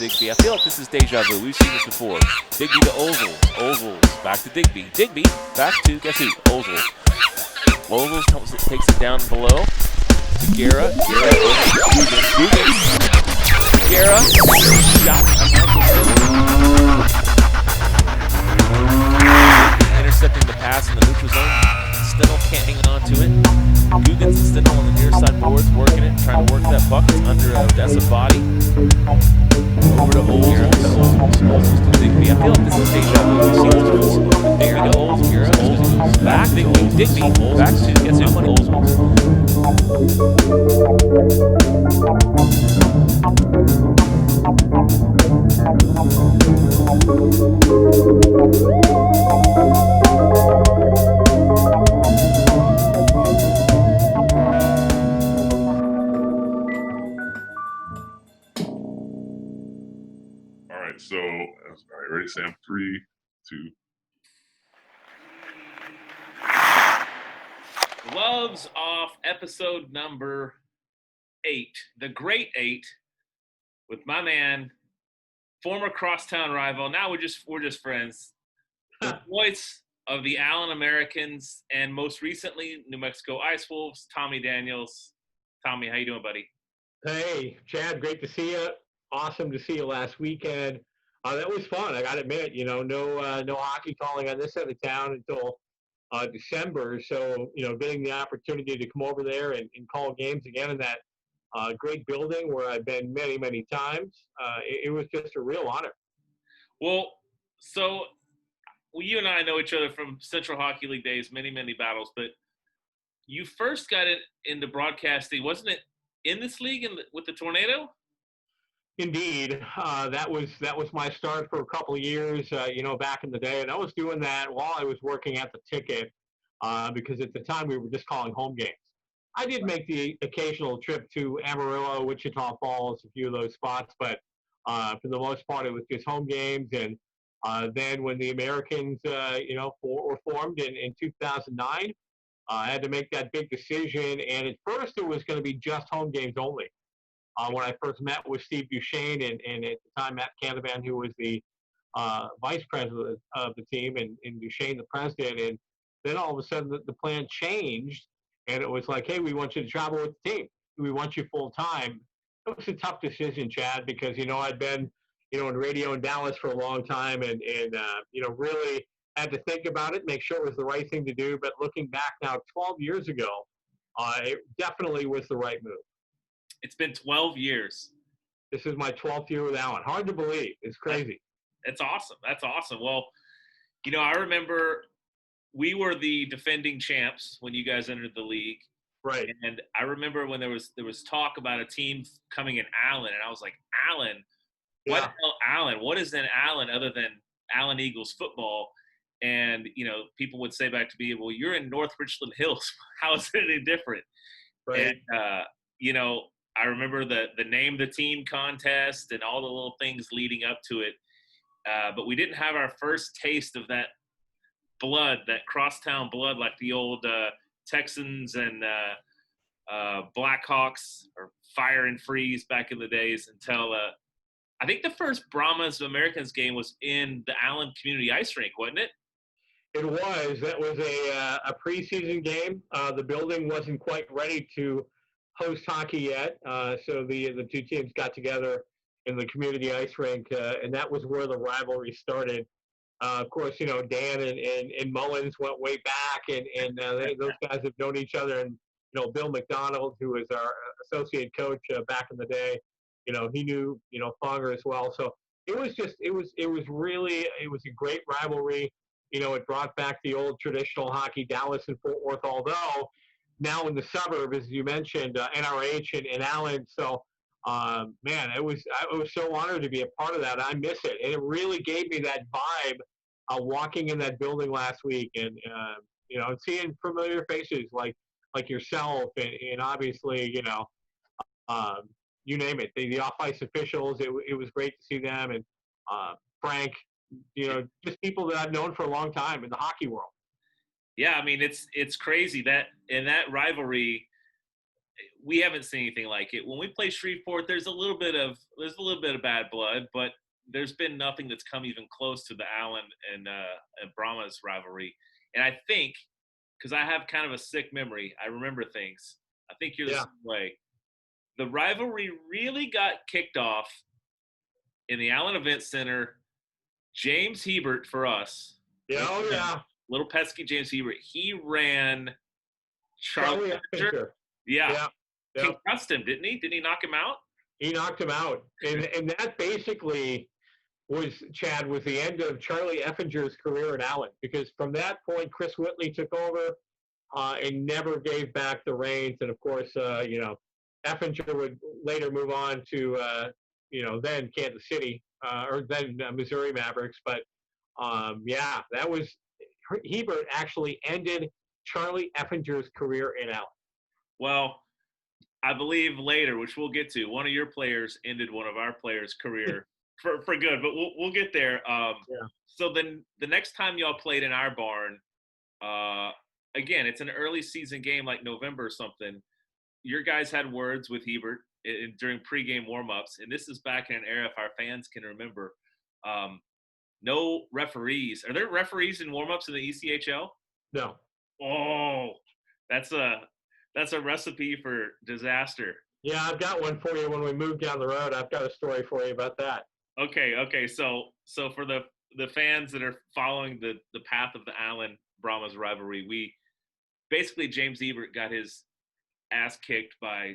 Digby. I feel like this is deja vu. We've seen this before. Digby to Oval. Oval back to Digby. Digby back to, guess who? Oval. Oval takes it down below to Guerra. Guerra over. Guerra. Shot. Intercepting the pass in the neutral zone. Steno can't hang on to it. Guggens and Steno on the near side boards, working it, trying to work that puck. It's under Odessa's body. Over to Olds. Olds to Digby. I feel like this is deja vu. We've seen Olds. Digby to Olds. Olds back. Digby. Back to gets who? Olds. So, all right, ready, Sam? 3, 2. Gloves off, episode number 8, the Great 8, with my man, former crosstown rival. Now we're just friends. The voice of the Allen Americans, and most recently New Mexico Ice Wolves, Tommy Daniels. Tommy, how you doing, buddy? Hey, Chad, great to see you. Awesome to see you last weekend. That was fun. I got to admit, no hockey calling on this side of town until December. So, getting the opportunity to come over there and call games again in that great building where I've been many, many times, it was just a real honor. Well, so you and I know each other from Central Hockey League days, many, many battles, but you first got it into broadcasting, wasn't it in this league with the Tornado? Indeed, that was my start for a couple of years, back in the day, and I was doing that while I was working at the Ticket, because at the time we were just calling home games. I did make the occasional trip to Amarillo, Wichita Falls, a few of those spots, but for the most part it was just home games. And then when the Americans, were formed in 2009, I had to make that big decision, and at first it was going to be just home games only. When I first met with Steve Duchesne and at the time Matt Canavan, who was the vice president of the team, and Duchesne the president. And then all of a sudden the plan changed, and it was like, hey, we want you to travel with the team. We want you full time. It was a tough decision, Chad, because, I'd been, in radio in Dallas for a long time, and really had to think about it, make sure it was the right thing to do. But looking back now 12 years ago, it definitely was the right move. It's been 12 years. This is my 12th year with Allen. Hard to believe. It's crazy. That's awesome. That's awesome. Well, I remember we were the defending champs when you guys entered the league. Right. And I remember when there was talk about a team coming in Allen, and I was like, Allen? What the hell, Allen? What is an Allen other than Allen Eagles football? And, people would say back to me, well, you're in North Richland Hills. How is it any different? Right. And, I remember the name the team contest and all the little things leading up to it. But we didn't have our first taste of that blood, that crosstown blood, like the old Texans and Blackhawks or Fire and Freeze back in the days, until I think the first Brahmas Americans game was in the Allen Community Ice Rink, wasn't it? It was. That was a preseason game. The building wasn't quite ready to host hockey yet, so the two teams got together in the community ice rink, and that was where the rivalry started. Of course, Dan and Mullins went way back, and those guys have known each other. And Bill McDonald, who was our associate coach back in the day, he knew Fonger as well. So it was a great rivalry. It brought back the old traditional hockey, Dallas and Fort Worth, although now in the suburb, as you mentioned, NRH and Allen. So, I was so honored to be a part of that. I miss it. And it really gave me that vibe walking in that building last week, and, seeing familiar faces like yourself, and obviously, you name it, the off-ice officials. It was great to see them, and Frank, just people that I've known for a long time in the hockey world. Yeah, I mean, it's crazy that in that rivalry, we haven't seen anything like it. When we play Shreveport, there's a little bit of bad blood, but there's been nothing that's come even close to the Allen and Brahmas rivalry. And I think, because I have kind of a sick memory, I remember things. I think you're the same way. The rivalry really got kicked off in the Allen Event Center. James Hebert for us. Yeah, oh yeah. Little pesky James Hebert. He ran Charlie Effinger. Yeah. Concussed him, didn't he? Didn't he knock him out? He knocked him out. And that basically was the end of Charlie Effinger's career at Allen, because from that point, Chris Whitley took over and never gave back the reins. And of course, Effinger would later move on to, then Kansas City or then Missouri Mavericks. But that was Hebert actually ended Charlie Effinger's career in Allen. Well, I believe later, which we'll get to, one of your players ended one of our players' career for good, but we'll get there. So then the next time y'all played in our barn, again, it's an early season game like November or something. Your guys had words with Hebert during pregame warmups, and this is back in an era, if our fans can remember, no referees. Are there referees in warmups in the ECHL? No. Oh, that's a recipe for disaster. Yeah, I've got one for you when we move down the road. I've got a story for you about that. Okay. So for the fans that are following the path of the Allen Brahmas rivalry, we basically James Hebert got his ass kicked by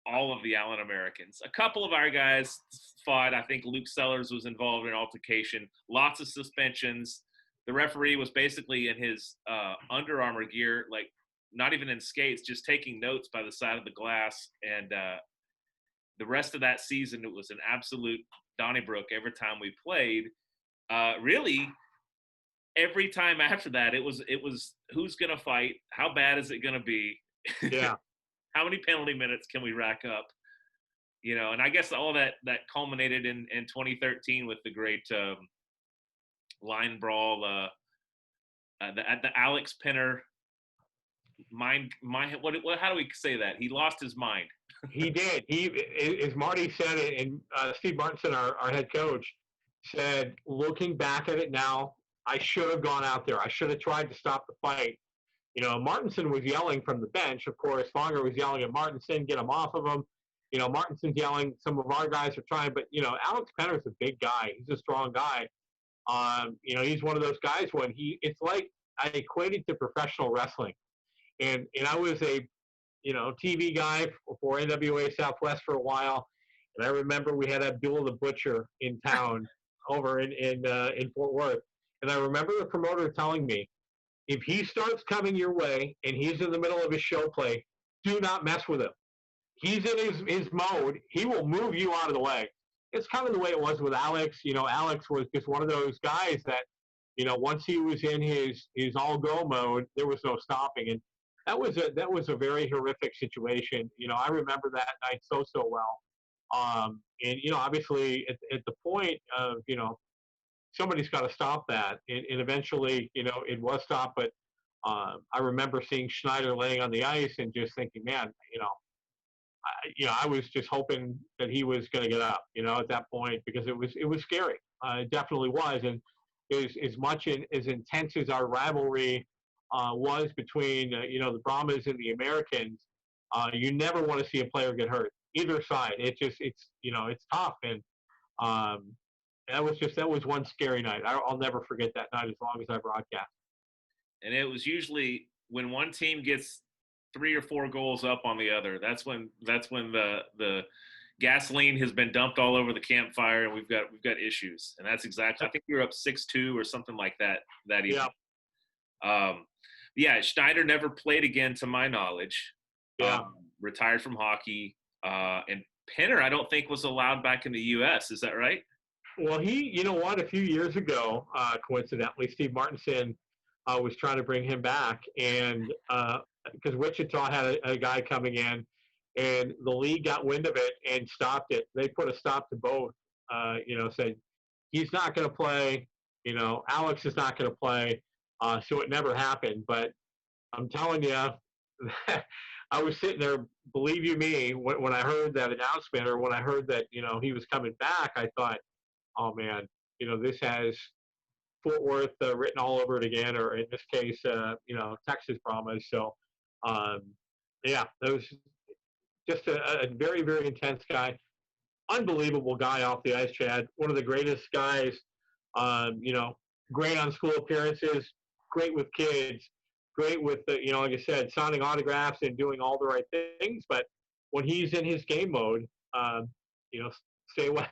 all of the Allen Americans. A couple of our guys fought. I think Luke Sellers was involved in an altercation. Lots of suspensions. The referee was basically in his Under Armour gear, like not even in skates, just taking notes by the side of the glass. And the rest of that season, it was an absolute Donnybrook every time we played. Really, every time after that, it was who's going to fight? How bad is it going to be? Yeah. How many penalty minutes can we rack up? And I guess all that culminated in 2013 with the great line brawl, the Alex Penner mind. How do we say that? He lost his mind. He did. As Marty said, and Steve Martinson, our head coach, said, looking back at it now, I should have gone out there. I should have tried to stop the fight. Martinson was yelling from the bench. Of course, Fonger was yelling at Martinson, get him off of him. Martinson's yelling. Some of our guys are trying, but Alex Penner's a big guy. He's a strong guy. He's one of those guys when it's like I equated to professional wrestling, and I was a TV guy for NWA Southwest for a while, and I remember we had Abdullah the Butcher in town over in Fort Worth, and I remember the promoter telling me, if he starts coming your way and he's in the middle of his show play, do not mess with him. He's in his mode. He will move you out of the way. It's kind of the way it was with Alex. Alex was just one of those guys that, once he was in his all-go mode, there was no stopping. And that was a very horrific situation. I remember that night so well. And obviously at the point of, somebody's got to stop that. And eventually, it was stopped. But I remember seeing Schneider laying on the ice and just thinking, man, I was just hoping that he was going to get up, at that point, because it was scary. It definitely was. And as much as intense as our rivalry was between, the Brahmas and the Americans, you never want to see a player get hurt, either side. It's tough. And that was one scary night. I'll never forget that night as long as I broadcast. And it was usually when one team gets 3 or 4 goals up on the other, that's when the gasoline has been dumped all over the campfire, and we've got issues. And that's exactly, I think we were up 6-2 or something like that evening. Yeah. Schneider never played again, to my knowledge. Yeah. Retired from hockey. And Penner, I don't think, was allowed back in the U.S. Is that right? Well, a few years ago, coincidentally, Steve Martinson was trying to bring him back, and because Wichita had a guy coming in, and the league got wind of it and stopped it. They put a stop to both. Said he's not going to play. Alex is not going to play. So it never happened. But I'm telling you, I was sitting there, believe you me, when I heard that announcement, or when I heard that, he was coming back, I thought, oh man, this has Fort Worth written all over it again, or in this case, Texas Brahmas. So, um, yeah, that was just a very, very intense guy. Unbelievable guy off the ice, Chad. One of the greatest guys. Great on school appearances, great with kids, great with like I said, signing autographs and doing all the right things. But when he's in his game mode, you know, stay away.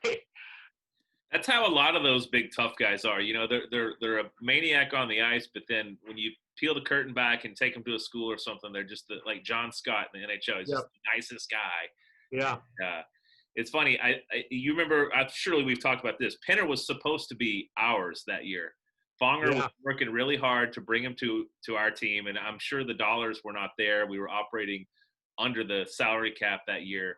That's how a lot of those big tough guys are. They're a maniac on the ice, but then when you peel the curtain back and take them to a school or something, they're just like John Scott in the NHL. He's just the nicest guy. Yeah. It's funny. You remember? Surely we've talked about this. Penner was supposed to be ours that year. Fonger was working really hard to bring him to our team, and I'm sure the dollars were not there. We were operating under the salary cap that year.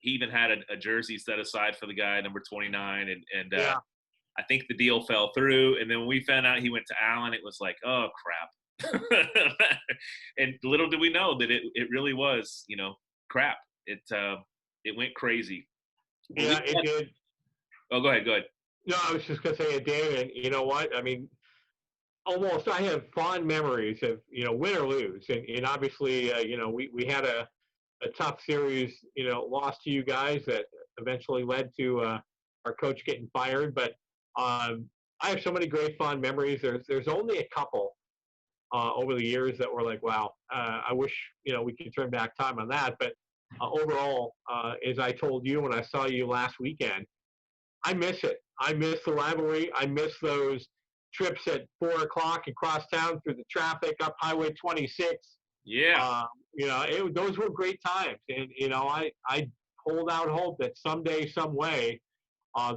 He even had a jersey set aside for the guy, number 29, and I think the deal fell through. And then when we found out he went to Allen, it was like, oh crap. And little did we know that it really was, crap. It went crazy. Yeah, it did. Oh, go ahead. No, I was just going to say it did. And you know what? I mean, almost I have fond memories of, win or lose. And obviously, we had a tough series, lost to you guys that eventually led to our coach getting fired. But I have so many great fond memories. There's only a couple over the years that were like, wow, I wish, we could turn back time on that. But overall, as I told you when I saw you last weekend, I miss it. I miss the rivalry. I miss those trips at 4 o'clock across town through the traffic up Highway 26. Yeah. Those were great times. And, I hold out hope that someday, some way,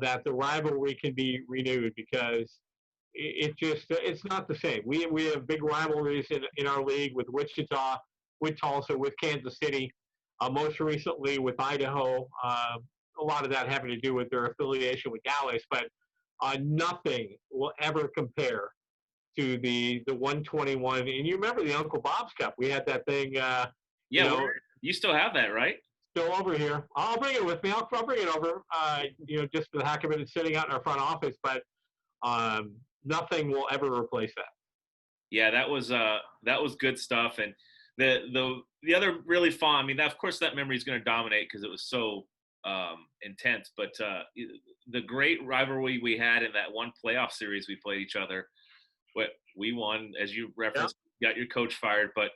that the rivalry can be renewed, because it's not the same. We have big rivalries in our league with Wichita, with Tulsa, with Kansas City, most recently with Idaho. A lot of that having to do with their affiliation with Dallas, but nothing will ever compare to the 121. And you remember the Uncle Bob's Cup? We had that thing. You still have that, right? Still over here. I'll bring it with me. I'll bring it over. Just for the heck of it, it's sitting out in our front office, but nothing will ever replace that. Yeah, that was good stuff. And the other really fun. I mean, of course, that memory is going to dominate because it was so intense. But the great rivalry we had in that one playoff series we played each other, we won, as you referenced, got your coach fired, but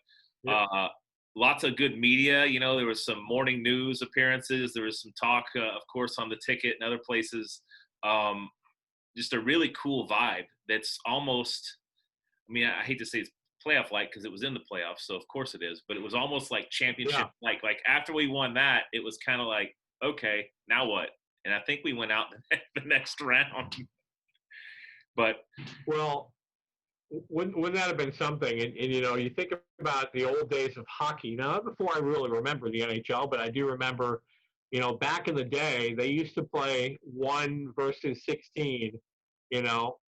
lots of good media. There was some morning news appearances. There was some talk, of course, on the ticket and other places. Just a really cool vibe that's almost, I hate to say it's playoff-like because it was in the playoffs, so of course it is, but it was almost like championship-like. Like after we won that, it was kind of like, okay, now what? And I think we went out the next round. But wouldn't that have been something? And you think about the old days of hockey. Now, not before I really remember the NHL, but I do remember, back in the day, they used to play 1 versus 16,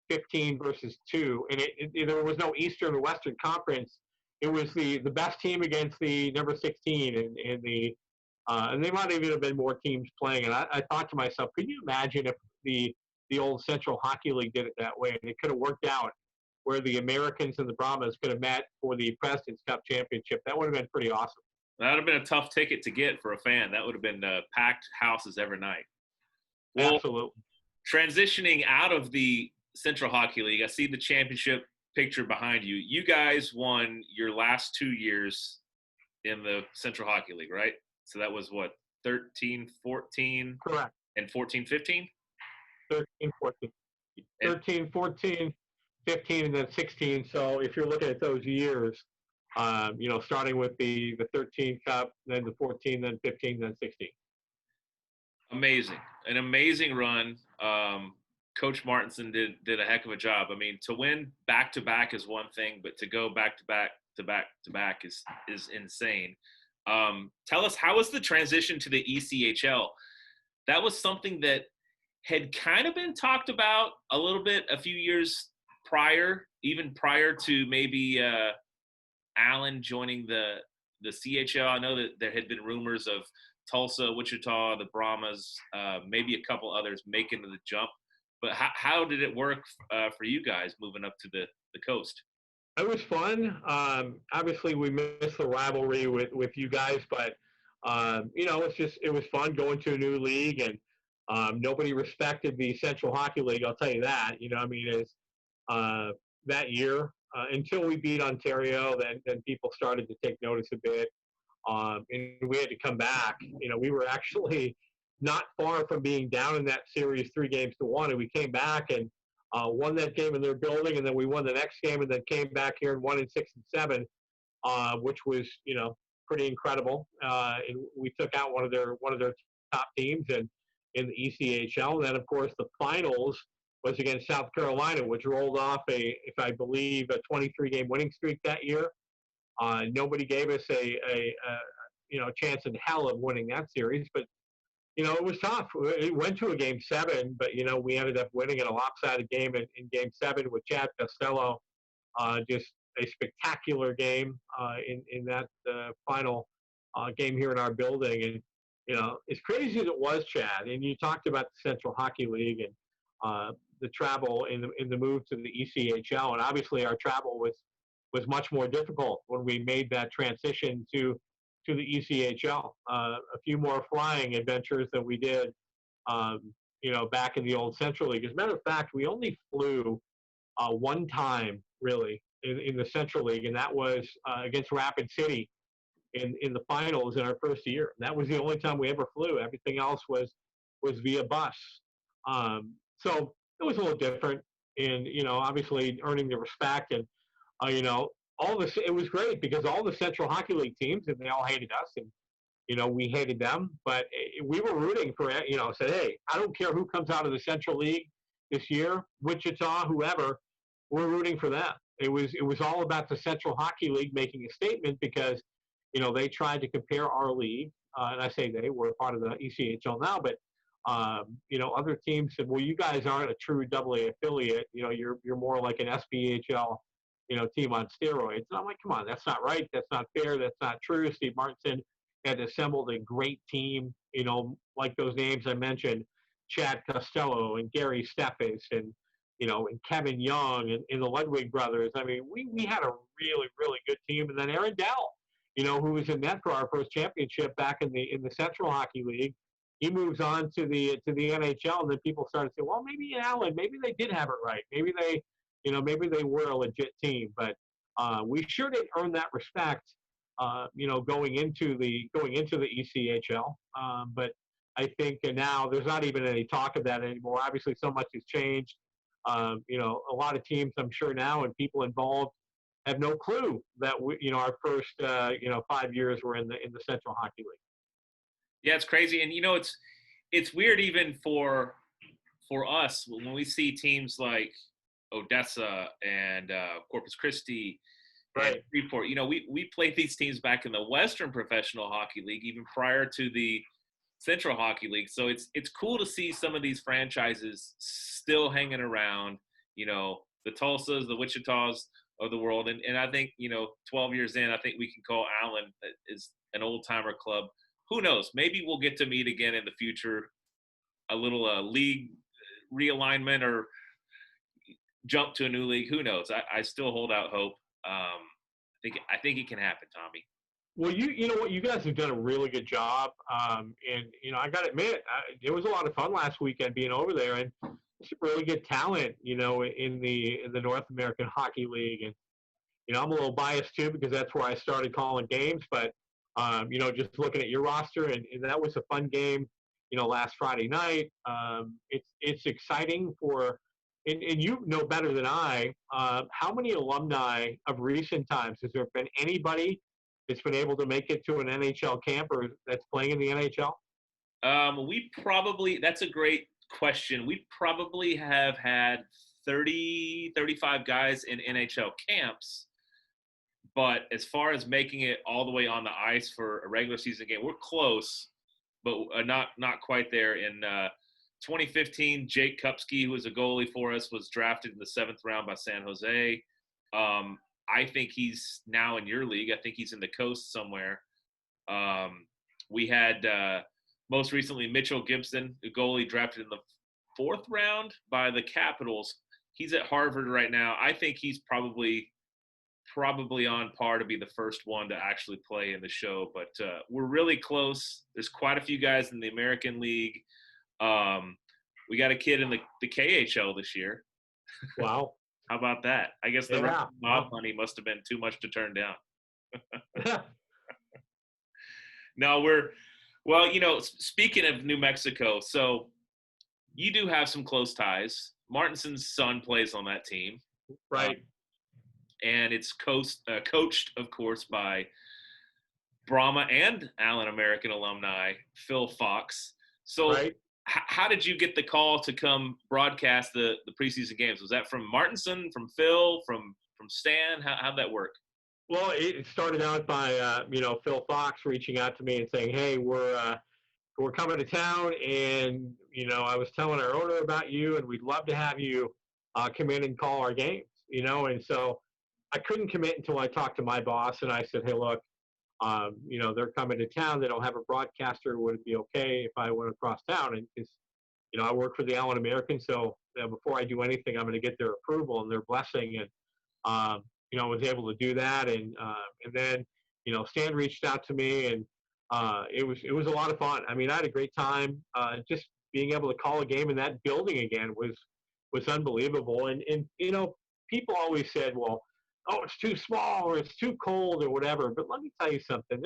15 versus 2, and there was no Eastern or Western Conference. It was the best team against the number 16, and they might even have been more teams playing. And I thought to myself, could you imagine if the old Central Hockey League did it that way, and it could have worked out where the Americans and the Brahmas could have met for the President's Cup championship? That would have been pretty awesome. That would have been a tough ticket to get for a fan. That would have been packed houses every night. Well, absolutely. Transitioning out of the Central Hockey League, I see the championship picture behind you. You guys won your last 2 years in the Central Hockey League, right? So that was what, 13, 14? Correct. And 14, 15? 13, 14. 13, 14, 15, and then 16. So if you're looking at those years, starting with the 13 Cup, then the 14, then 15, then 16. Amazing. An amazing run. Coach Martinson did a heck of a job. I mean, to win back-to-back is one thing, but to go back-to-back is insane. Tell us, how was the transition to the ECHL? That was something that had kind of been talked about a little bit a few years prior, even prior to maybe Allen joining the CHL? I know that there had been rumors of Tulsa, Wichita, the Brahmas, maybe a couple others making the jump. But how did it work for you guys moving up to the coast? It was fun. Obviously, we missed the rivalry with you guys, but it was fun going to a new league, and nobody respected the Central Hockey League. I'll tell you that. As that year until we beat Ontario, then people started to take notice a bit, and we had to come back. We were actually not far from being down in that series 3-1, and we came back and won that game in their building, and then we won the next game, and then came back here and won in 6 and 7, which was pretty incredible. And we took out one of their top teams in the ECHL. And then of course the finals was against South Carolina, which rolled off if I believe, a 23-game winning streak that year. Nobody gave us a chance in hell of winning that series, but it was tough. It went to a Game 7, but we ended up winning in a lopsided game in Game 7 with Chad Costello. Just a spectacular game in that final game here in our building. And as crazy as it was, Chad, and you talked about the Central Hockey League and the travel in the move to the ECHL, and obviously our travel was much more difficult when we made that transition to the ECHL. A few more flying adventures than we did, back in the old Central League. As a matter of fact, we only flew one time, really, in the Central League, and that was against Rapid City in the finals in our first year. And that was the only time we ever flew. Everything else was via bus. So it was a little different, and obviously earning the respect and all this. It was great because all the Central Hockey League teams, and they all hated us, and we hated them, but we were rooting for it. Said, hey, I don't care who comes out of the Central League this year, Wichita, whoever, we're rooting for them. It was all about the Central Hockey League making a statement because they tried to compare our league, and I say they were part of the ECHL now, but other teams said, well, you guys aren't a true AA affiliate. You're more like an SPHL team on steroids. And I'm like, come on, that's not right. That's not fair. That's not true. Steve Martinson had assembled a great team, like those names I mentioned, Chad Costello and Gary Steffes and Kevin Young and the Ludwig brothers. I mean, we had a really, really good team. And then Aaron Dell, who was in net for our first championship back in the Central Hockey League. He moves on to the NHL, and then people started to say, well, maybe Allen, maybe they did have it right. Maybe they were a legit team, but we sure didn't earn that respect, going into the ECHL. But I think now there's not even any talk of that anymore. Obviously, so much has changed. A lot of teams, I'm sure now, and people involved have no clue that our first 5 years were in the Central Hockey League. Yeah, it's crazy, and it's weird even for us when we see teams like Odessa and Corpus Christi, right, and Freeport. We played these teams back in the Western Professional Hockey League even prior to the Central Hockey League. So it's cool to see some of these franchises still hanging around. The Tulsas, the Wichitas of the world, and I think 12 years in, I think we can call Allen is an old timer club. Who knows? Maybe we'll get to meet again in the future. A little league realignment or jump to a new league. Who knows? I still hold out hope. I think it can happen, Tommy. Well, you know what? You guys have done a really good job. And I got to admit, it was a lot of fun last weekend being over there, and some really good talent, in the North American Hockey League. And I'm a little biased too because that's where I started calling games. But just looking at your roster, and that was a fun game, last Friday night. It's exciting for, and you know better than I, how many alumni of recent times, has there been anybody that's been able to make it to an NHL camp or that's playing in the NHL? That's a great question. We probably have had 30, 35 guys in NHL camps. But as far as making it all the way on the ice for a regular season game, we're close, but not quite there. In 2015, Jake Kupski, who was a goalie for us, was drafted in the 7th round by San Jose. I think he's now in your league. I think he's in the Coast somewhere. We had most recently Mitchell Gibson, a goalie drafted in the 4th round by the Capitals. He's at Harvard right now. I think he's probably on par to be the first one to actually play in the show, but we're really close. There's quite a few guys in the American League. We got a kid in the KHL this year. Wow. How about that? I guess the mob money must have been too much to turn down. No, speaking of New Mexico, so you do have some close ties. Martinson's son plays on that team. Right. And it's coached, of course, by Brahma and Allen American alumni, Phil Fox. So right. How did you get the call to come broadcast the preseason games? Was that from Martinson, from Phil, from Stan? How'd that work? Well, it started out by Phil Fox reaching out to me and saying, "Hey, we're coming to town, and I was telling our owner about you, and we'd love to have you come in and call our games." And so I couldn't commit until I talked to my boss, and I said, "Hey, look, they're coming to town. They don't have a broadcaster. Would it be okay if I went across town?" And because I work for the Allen American, so before I do anything, I'm going to get their approval and their blessing. And I was able to do that, and then Stan reached out to me, and it was a lot of fun. I mean, I had a great time. Just being able to call a game in that building again was unbelievable. And people always said, well, oh, it's too small or it's too cold or whatever. But let me tell you something.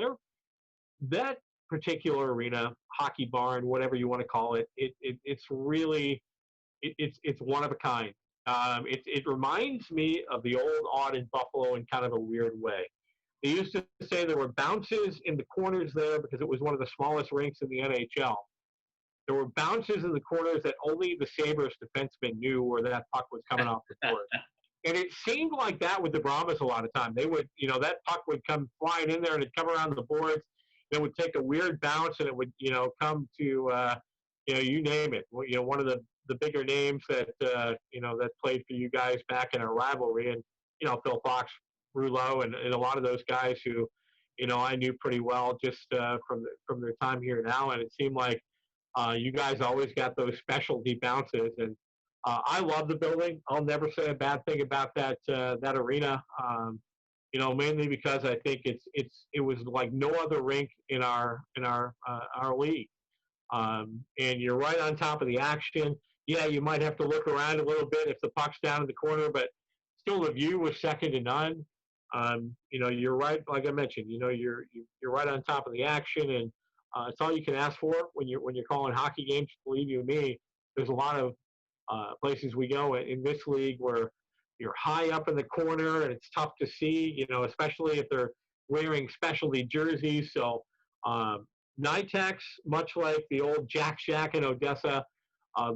That particular arena, hockey barn, whatever you want to call it, it's really it's one of a kind. It reminds me of the old Odd in Buffalo in kind of a weird way. They used to say there were bounces in the corners there because it was one of the smallest rinks in the NHL. There were bounces in the corners that only the Sabres defensemen knew where that puck was coming off the board. And it seemed like that with the Brahmas a lot of time. They would, that puck would come flying in there and it'd come around the boards. It would take a weird bounce and it would, come to, you name it. One of the bigger names that, that played for you guys back in our rivalry. And, Phil Fox, Rouleau, and a lot of those guys who, I knew pretty well just from their time here in Allen. It seemed like you guys always got those specialty bounces. And I love the building. I'll never say a bad thing about that arena. Mainly because I think it was like no other rink in our league. And you're right on top of the action. Yeah, you might have to look around a little bit if the puck's down in the corner, but still the view was second to none. You're right, like I mentioned. You're right on top of the action, and it's all you can ask for when you're calling hockey games. Believe you me, there's a lot of places we go in this league where you're high up in the corner and it's tough to see. Especially if they're wearing specialty jerseys. So NITEX, much like the old Jack Shack in Odessa,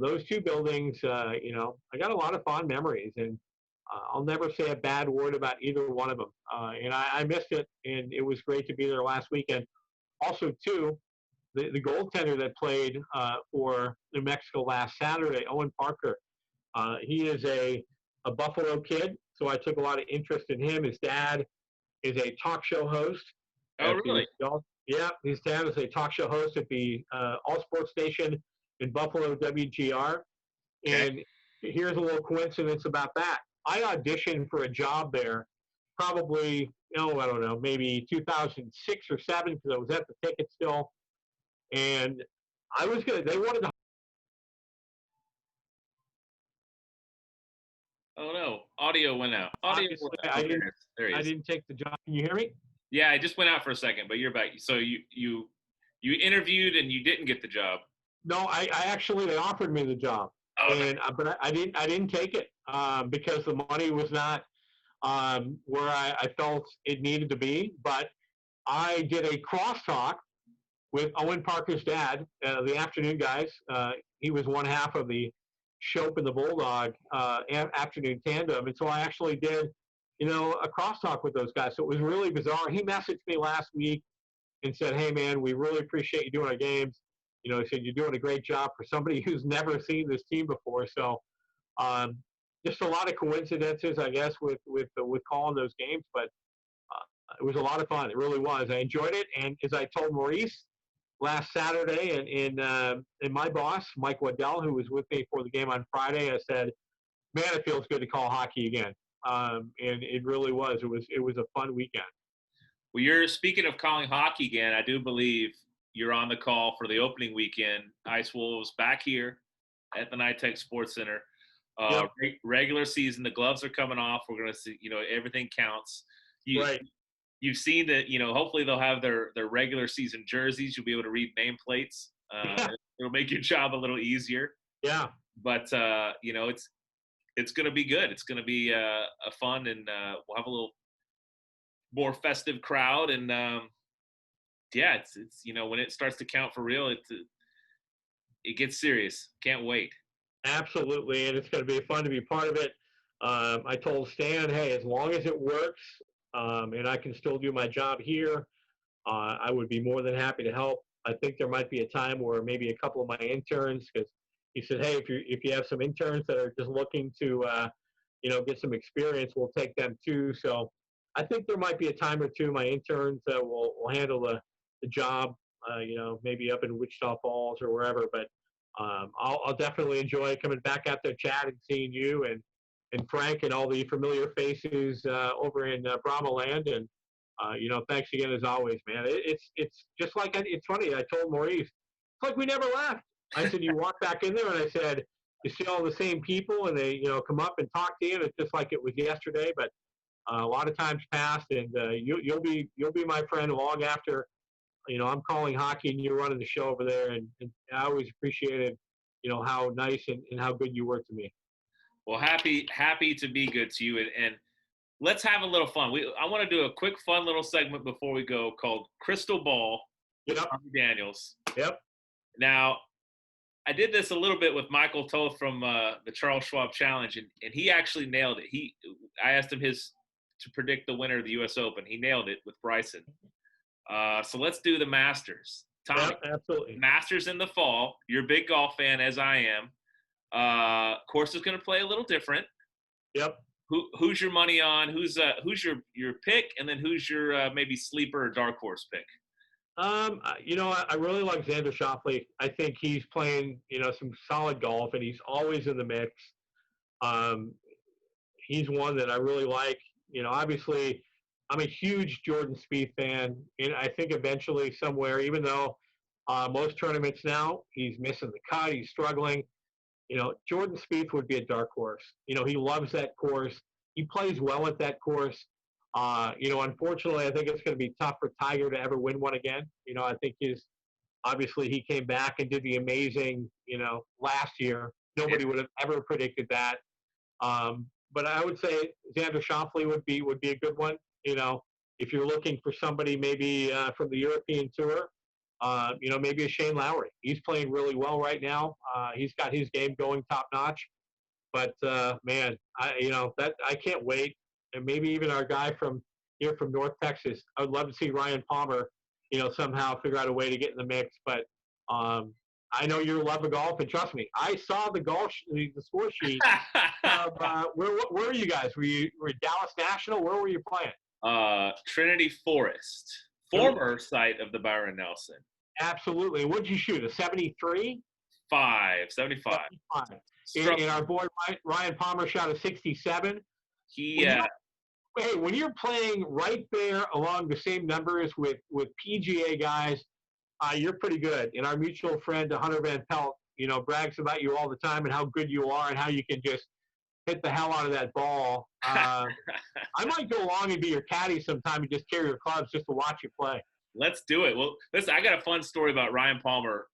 those two buildings, I got a lot of fond memories, and I'll never say a bad word about either one of them. And I missed it, and it was great to be there last weekend. Also, too, the goaltender that played for New Mexico last Saturday, Owen Parker, he is a Buffalo kid, so I took a lot of interest in him. His dad is a talk show host. Oh, really? Yeah, his dad is a talk show host at the All Sports station in Buffalo, WGR. Okay. And here's a little coincidence about that. I auditioned for a job there probably, I don't know, maybe 2006 or 7 because I was at the ticket still. And they wanted to. Oh, no. Audio went out. Obviously, I didn't take the job. Can you hear me? Yeah, I just went out for a second, but you're back. So you interviewed and you didn't get the job. No, I actually, they offered me the job. Oh, But I didn't take it because the money was not where I felt it needed to be. But I did a crosstalk with Owen Parker's dad, the afternoon guys. He was one half of the Shope and the Bulldog afternoon tandem, and so I actually did, a crosstalk with those guys. So it was really bizarre. He messaged me last week and said, "Hey man, we really appreciate you doing our games." He said, "You're doing a great job for somebody who's never seen this team before." So just a lot of coincidences, I guess, with calling those games. But it was a lot of fun. It really was. I enjoyed it. And as I told Maurice last Saturday, and my boss Mike Waddell, who was with me for the game on Friday, I said, "Man, it feels good to call hockey again." And it really was. It was a fun weekend. Well, you're speaking of calling hockey again. I do believe you're on the call for the opening weekend. Ice Wolves back here at the Nitech Sports Center. Yep. Regular season, the gloves are coming off. We're going to see, everything counts. Right. You've seen that, hopefully they'll have their regular season jerseys. You'll be able to read nameplates. It'll make your job a little easier. Yeah. But, it's going to be good. It's going to be a fun, and we'll have a little more festive crowd. And, it's when it starts to count for real, it gets serious. Can't wait. Absolutely, and it's going to be fun to be part of it. I told Stan, hey, as long as it works and I can still do my job here, I would be more than happy to help. I think there might be a time where maybe a couple of my interns, because he said, hey, if you have some interns that are just looking to get some experience, we'll take them too. So I think there might be a time or two my interns will handle the job, maybe up in Wichita Falls or wherever. But I'll definitely enjoy coming back out there, Chad, and seeing you and Frank and all the familiar faces over in Brahma land. And thanks again as always, man. It's just like it's funny. I told Maurice, it's like we never left. I said, you walk back in there, and I said, you see all the same people, and they come up and talk to you. And it's just like it was yesterday, but a lot of times passed, and you'll be my friend long after. I'm calling hockey and you're running the show over there, and I always appreciated, how nice and how good you were to me. Well, happy to be good to you, and let's have a little fun. I want to do a quick, fun little segment before we go called Crystal Ball with Tommy Daniels. Yep. Now, I did this a little bit with Michael Toth from the Charles Schwab Challenge, and he actually nailed it. I asked him to predict the winner of the U.S. Open. He nailed it with Bryson. So let's do the Masters. Tommy, yep, absolutely. Masters in the fall. You're a big golf fan, as I am. Course is going to play a little different. Yep. Who's your money on? Who's your pick, and then who's your maybe sleeper or dark horse pick? I really like Xander Schauffele. I think he's playing, some solid golf, and he's always in the mix. He's one that I really like. Obviously, I'm a huge Jordan Spieth fan, and I think eventually somewhere, even though most tournaments now he's missing the cut, he's struggling. Jordan Spieth would be a dark horse. He loves that course. He plays well at that course. Unfortunately, I think it's going to be tough for Tiger to ever win one again. I think obviously he came back and did the amazing, last year. Nobody would have ever predicted that. But I would say Xander Schauffele would be a good one. If you're looking for somebody maybe from the European Tour, maybe a Shane Lowry. He's playing really well right now. He's got his game going top notch. But man, I can't wait. And maybe even our guy from North Texas. I would love to see Ryan Palmer, somehow figure out a way to get in the mix. But I know you love of golf, and trust me, I saw the score sheet. Where were you guys? Were you Dallas National? Where were you playing? Trinity Forest, former site of the Byron Nelson. Absolutely. What'd you shoot? A 73? 75. And our boy Ryan Palmer shot a 67. When you're playing right there along the same numbers with PGA guys, you're pretty good. And our mutual friend Hunter Van Pelt, brags about you all the time and how good you are and how you can just hit the hell out of that ball. I might go along and be your caddy sometime and just carry your clubs just to watch you play. Let's do it. Well, listen, I got a fun story about Ryan Palmer.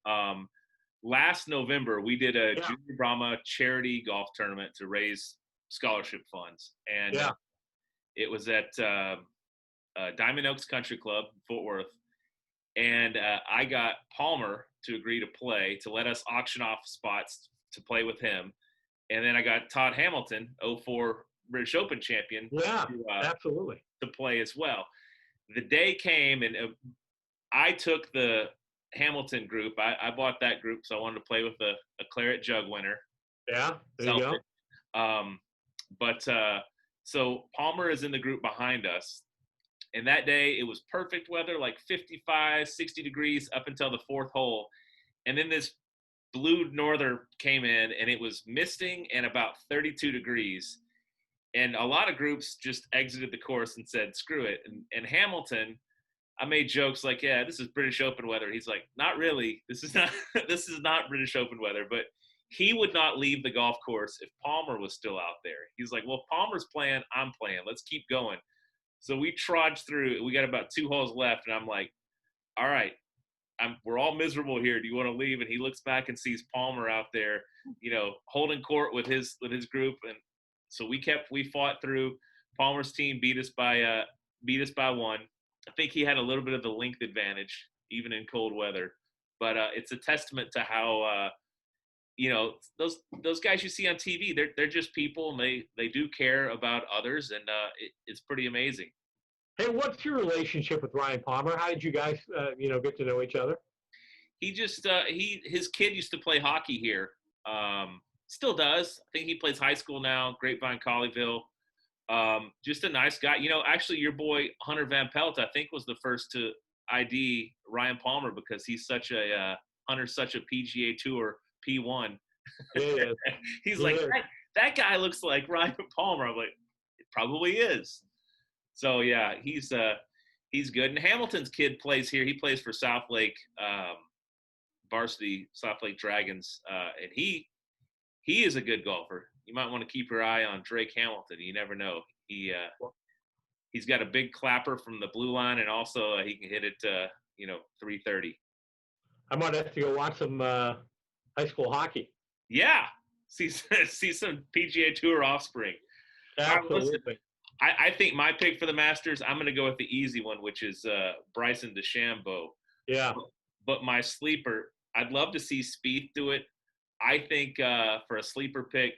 Last November, we did a Junior Brahma charity golf tournament to raise scholarship funds. And it was at Diamond Oaks Country Club, Fort Worth. And I got Palmer to agree to let us auction off spots to play with him. And then I got Todd Hamilton, 04 British Open champion, absolutely, to play as well. The day came, and I took the Hamilton group. I bought that group, so I wanted to play with a claret jug winner. Yeah, there you go. But so Palmer is in the group behind us. And that day it was perfect weather, like 55, 60 degrees up until the fourth hole. And then this blue norther came in and it was misting and about 32 degrees. And a lot of groups just exited the course and said, screw it. And Hamilton, I made jokes like, yeah, this is British Open weather. He's like, not really. This is not this is not British Open weather. But he would not leave the golf course if Palmer was still out there. He's like, well, if Palmer's playing, I'm playing. Let's keep going. So we trudged through. We got about 2 holes left, and I'm like, all right, we're all miserable here. Do you want to leave? And he looks back and sees Palmer out there, holding court with his group. And so we fought through. Palmer's team beat us by 1. I think he had a little bit of the length advantage, even in cold weather. But it's a testament to how those guys you see on TV, they're just people, and they do care about others, and it's pretty amazing. Hey, what's your relationship with Ryan Palmer? How did you guys, get to know each other? He just his kid used to play hockey here. Still does. I think he plays high school now. Grapevine, Colleyville. Just a nice guy. Actually, your boy Hunter Van Pelt, I think, was the first to ID Ryan Palmer because he's Hunter's such a PGA Tour P1. Yeah. He's like, that guy looks like Ryan Palmer. I'm like, it probably is. So yeah, he's good. And Hamilton's kid plays here. He plays for South Lake varsity, South Lake Dragons, and he is a good golfer. You might want to keep your eye on Drake Hamilton. You never know. He's got a big clapper from the blue line, and also he can hit it 330. I might have to go watch some high school hockey. Yeah, see some PGA Tour offspring. Absolutely. I think my pick for the Masters, I'm going to go with the easy one, which is Bryson DeChambeau. Yeah. But my sleeper, I'd love to see Spieth do it. I think for a sleeper pick,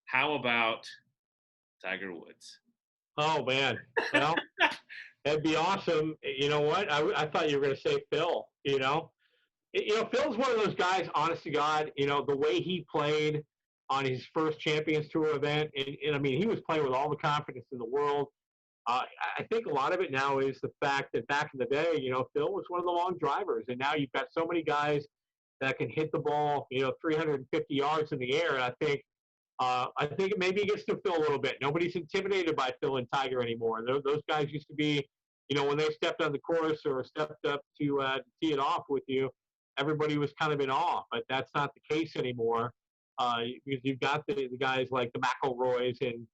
how about Tiger Woods? Oh, man. Well, that'd be awesome. You know what? I thought you were going to say Phil, Phil's one of those guys, honest to God, the way he played on his first Champions Tour event. And I mean, he was playing with all the confidence in the world. I think a lot of it now is the fact that back in the day, Phil was one of the long drivers. And now you've got so many guys that can hit the ball, 350 yards in the air. And I think it maybe gets to Phil a little bit. Nobody's intimidated by Phil and Tiger anymore. Those guys used to be, when they stepped on the course or stepped up to tee it off with you, everybody was kind of in awe. But that's not the case anymore. Because you've got the guys like the McElroys and,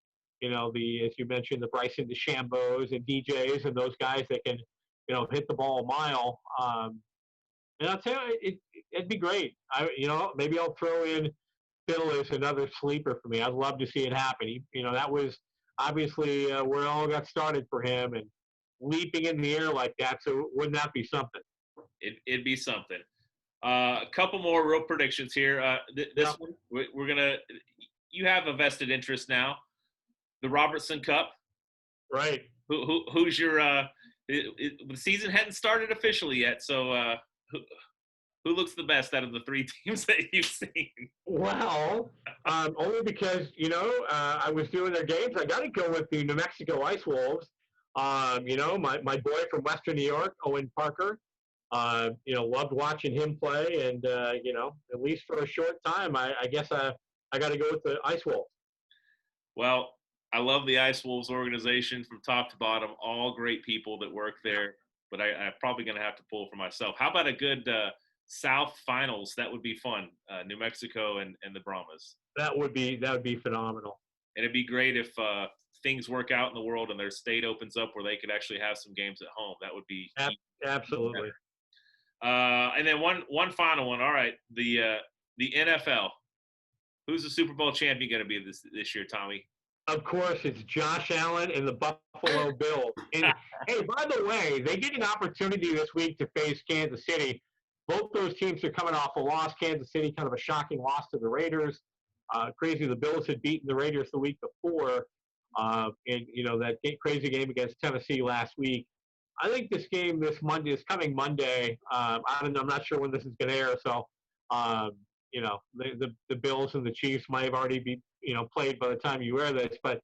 as you mentioned, the Bryson DeChambeaus and DJs and those guys that can, hit the ball a mile. And I'll tell you, it'd be great. Maybe I'll throw in Phil as another sleeper for me. I'd love to see it happen. That was obviously where it all got started for him, and leaping in the air like that. So wouldn't that be something? It'd be something. A couple more real predictions here. This one, we're gonna. You have a vested interest now. The Robertson Cup. Right. Who's your? The season hadn't started officially yet, so who looks the best out of the 3 teams that you've seen? Well, only because I was doing their games. I got to go with the New Mexico Ice Wolves. My boy from Western New York, Owen Parker. Loved watching him play, and at least for a short time, I guess I got to go with the Ice Wolves. Well, I love the Ice Wolves organization from top to bottom. All great people that work there, but I'm probably going to have to pull for myself. How about a good South Finals? That would be fun. New Mexico and the Brahmas. That would be phenomenal. And it'd be great if things work out in the world and their state opens up where they could actually have some games at home. That would be absolutely. And then one final one. All right, the NFL. Who's the Super Bowl champion going to be this year, Tommy? Of course, it's Josh Allen and the Buffalo Bills. And hey, by the way, they get an opportunity this week to face Kansas City. Both those teams are coming off a loss. Kansas City, kind of a shocking loss to the Raiders. Crazy, the Bills had beaten the Raiders the week before, and that crazy game against Tennessee last week. I think this game this coming Monday. I'm not sure when this is going to air, so the Bills and the Chiefs might have already be played by the time you wear this, but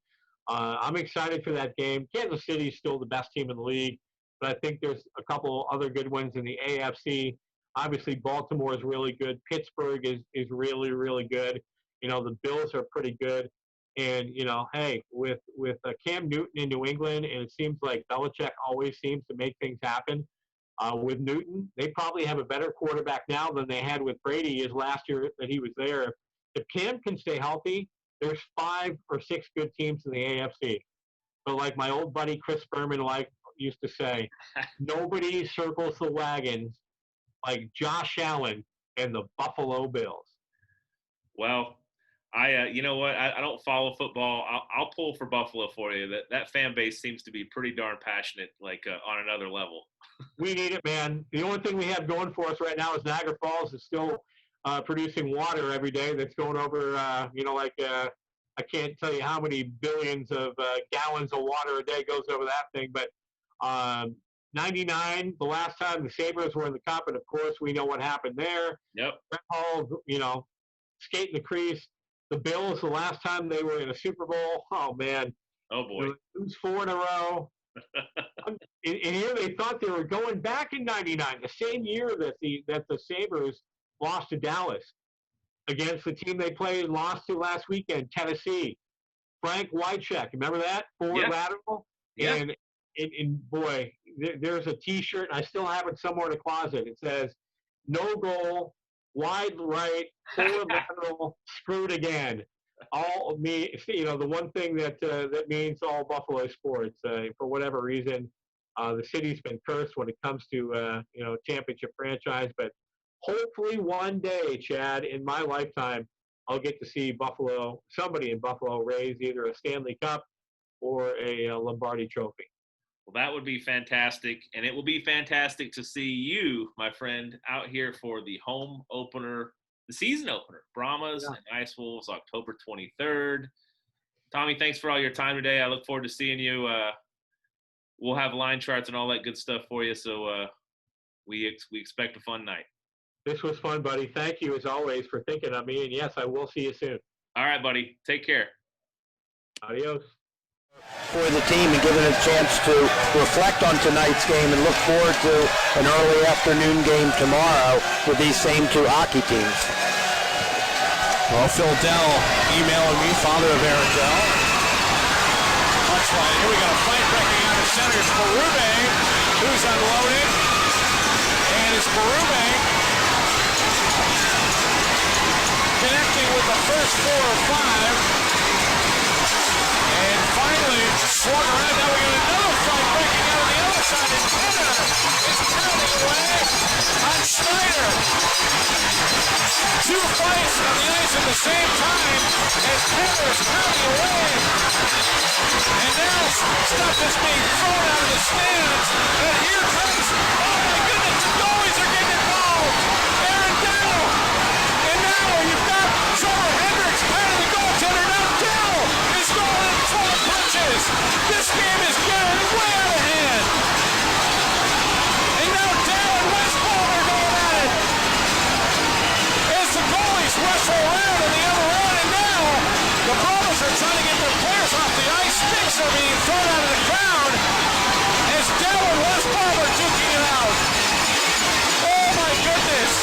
I'm excited for that game. Kansas City is still the best team in the league, but I think there's a couple other good ones in the AFC. Obviously, Baltimore is really good. Pittsburgh is really, really good. The Bills are pretty good. And, hey, with Cam Newton in New England, and it seems like Belichick always seems to make things happen. With Newton, they probably have a better quarterback now than they had with Brady his last year that he was there. If Cam can stay healthy, there's 5 or 6 good teams in the AFC. But like my old buddy Chris Berman used to say, nobody circles the wagons like Josh Allen and the Buffalo Bills. Well, you know what? I don't follow football. I'll pull for Buffalo for you. That fan base seems to be pretty darn passionate, on another level. We need it, man. The only thing we have going for us right now is Niagara Falls is still producing water every day. That's going over, I can't tell you how many billions of gallons of water a day goes over that thing. But 99, the last time the Sabres were in the Cup, and of course we know what happened there. Yep. Brett Hull, skating the crease. The Bills, the last time they were in a Super Bowl, oh man. Oh boy. Lose 4 in a row. And here they thought they were going back in '99, the same year that the Sabres lost to Dallas against the team they played and lost to last weekend, Tennessee. Frank Wycheck, remember that? Forward lateral? Yeah. And boy, there's a T-shirt, and I still have it somewhere in the closet. It says, "No goal, wide right, forward lateral, screwed again." All me, the one thing that means all Buffalo sports. For whatever reason, the city's been cursed when it comes to championship franchise. But hopefully one day, Chad, in my lifetime, I'll get to see somebody in Buffalo raise either a Stanley Cup or a Lombardi Trophy. Well, that would be fantastic, and it will be fantastic to see you, my friend, out here for the home opener, the season opener, Brahmas and Ice Wolves, October 23rd. Tommy, thanks for all your time today. I look forward to seeing you. We'll have line charts and all that good stuff for you, so we expect a fun night. This was fun, buddy. Thank you, as always, for thinking of me, and yes, I will see you soon. All right, buddy. Take care. Adios. For the team and give it a chance to reflect on tonight's game and look forward to an early afternoon game tomorrow with these same 2 hockey teams. Well, Phil Dell emailing me, father of Aaron Dell. Punchline. Here we got a fight breaking out of center. It's Berube who's unloaded. And it's Berube connecting with the first 4 or 5. And finally, swung around. Now we got another fight breaking out on the other side. And Penner is pounding away on Schneider. 2 fights on the ice at the same time as Penner is pounding away. And now stuff is being thrown out of the stands. And here comes, oh my goodness, the goalies are getting involved. Aaron Dell. And now you've got Trevor Hendricks pounding the goaltender. Now Dell is going in full of punches. This game is getting way out of hand. And now Dell and Westphal are going at it. As the goalies wrestle around in the other end, and now the Brahmas are trying to get their players off the ice. Sticks are being thrown out of the crowd as Dell and Westphal are duking it out. Oh my goodness.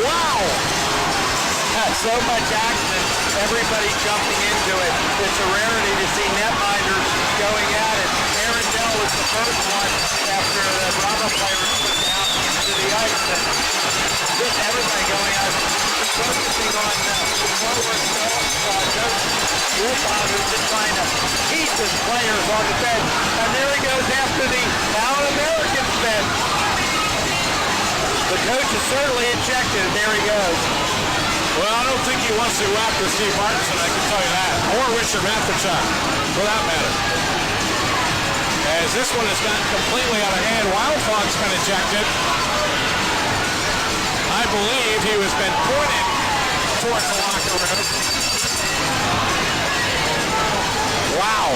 Wow! So much action, everybody jumping into it. It's a rarity to see netminders going at it. Aaron Dell was the first one after the Brahma players went down into the ice. And just everybody going out, focusing on the forward Wolfhard, who's just trying to keep his players on the bench. And there he goes after the All-American bench. The coach is certainly ejected, and there he goes. Well, I don't think he wants to go after Steve Martinson, I can tell you that. Or Richard Matherchuk, for that matter. As this one has gotten completely out of hand, Wildfog's been ejected. I believe he has been pointed towards the locker room. Wow.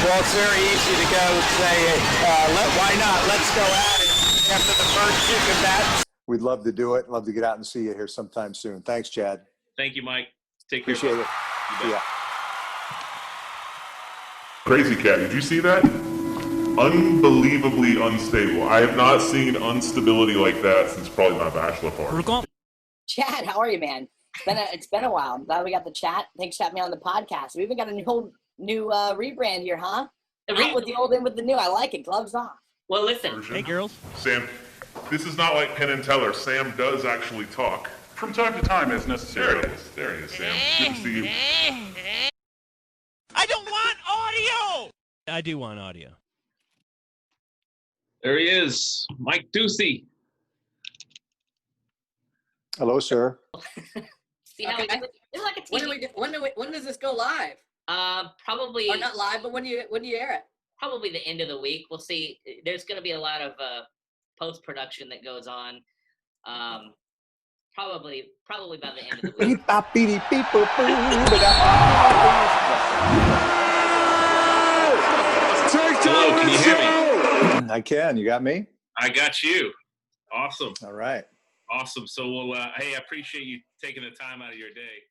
Well, it's very easy to go say, why not? Let's go at it. after the first 2 combatants. We'd love to do it. Love to get out and see you here sometime soon. Thanks, Chad. Thank you, Mike. Take care. Appreciate bud. it. You bet. Yeah. Crazy Cat, did you see that? Unbelievably unstable. I have not seen instability like that since probably my bachelor party. Chad, how are you, man? It's been a while. I'm glad we got the chat. Thanks for having me on the podcast. We even got a new rebrand here, huh? Out with the old, in with the new. I like it. Gloves off. Well, listen. Version. Hey, girls. Sam, this is not like Penn and Teller. Sam does actually talk. From time to time as necessary. There he is, Sam. Good to see you. I don't want audio! I do want audio. There he is, Mike Ducey. Hello, sir. See how Okay. it's like a TV. When does this go live? Probably Or not live, but when do you air it? probably the end of the week. We'll see. There's going to be a lot of post production that goes on. Probably by the end of the week. Beep, bop, beep, beep, boop, boop, Hello, can you hear me? I can. You got me? I got you. Awesome. All right. Awesome. So, well, hey, I appreciate you taking the time out of your day.